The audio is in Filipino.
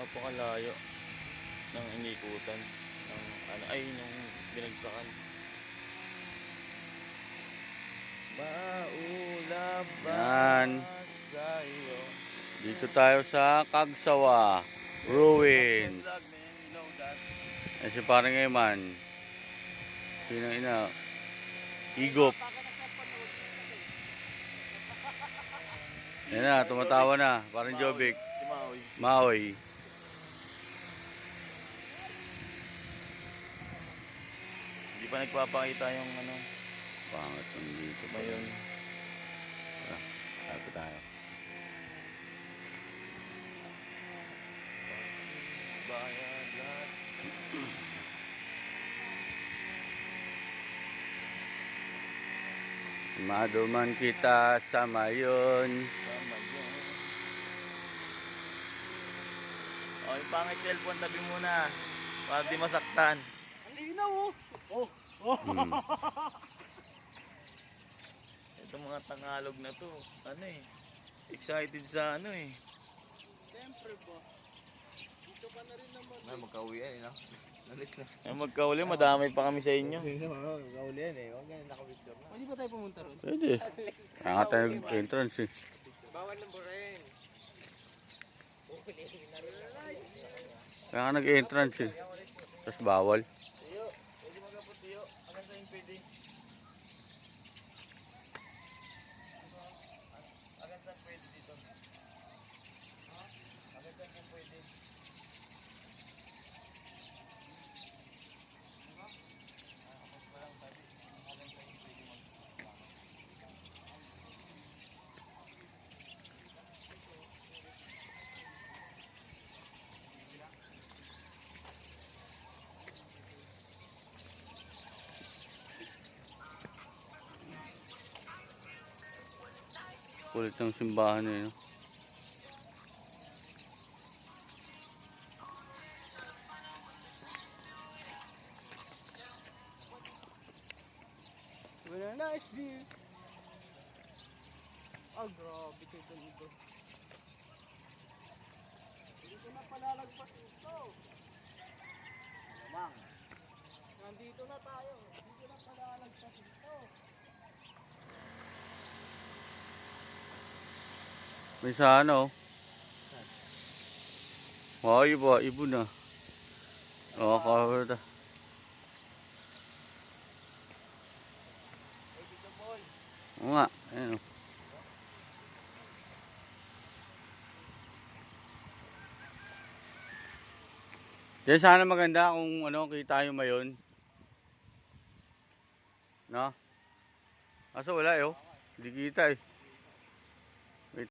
Napakalayo ng inikutan ng ano ay nung binagsakan. Maulap ba Yan. sa iyo? Dito tayo sa Kagsawa Ruins. Ay si parang Eman. Sino ina? Igop. Yan na, tumatawa na. Parang Jovic. Si Maoy. Maoy. Hindi pa nagpapakita yung ano. Pangat ng dito pa Ngayon. yun. Tapo tayo. Bayan lahat. Maduman kita sa mayon. Tama yun. O, yung pangit cellphone tabi muna. Para di masaktan. Ang linaw oh. Oh. Oh. Itong mga Tagalog na to, ano eh. Excited sa ano eh. Siyempre ba? Dito ka na rin naman. Ay, magka-uwi yan eh, no? Ay, magka-uli, madamay pa kami sa inyo. Magka-uli yan eh. Huwag ganyan naka-withdraw na. Pwede ba tayo pumunta ron? Pwede. Kaya nga tayo entrance eh. Bawal ng burin. Kaya nga nag-entrance eh. Tapos bawal. Tiyo, pwede magkapot tiyo. Hanggang saan yung pwede? Hanggang saan pwede dito? Hanggang saan po pwede? Kulit ng simbahan eh. No? With a nice view. Ah, grabe kayo dito. Hindi ko na palalagpas ito. Lamang. Nandito na tayo. Hindi ko na palalagpas ito. May sana oh. Oh, ibo na. Oh, kawala. Oo nga, ayun oh. Diyan sana maganda kung ano, kita yung mayon. No? Kaso wala eh oh. Hindi kita eh.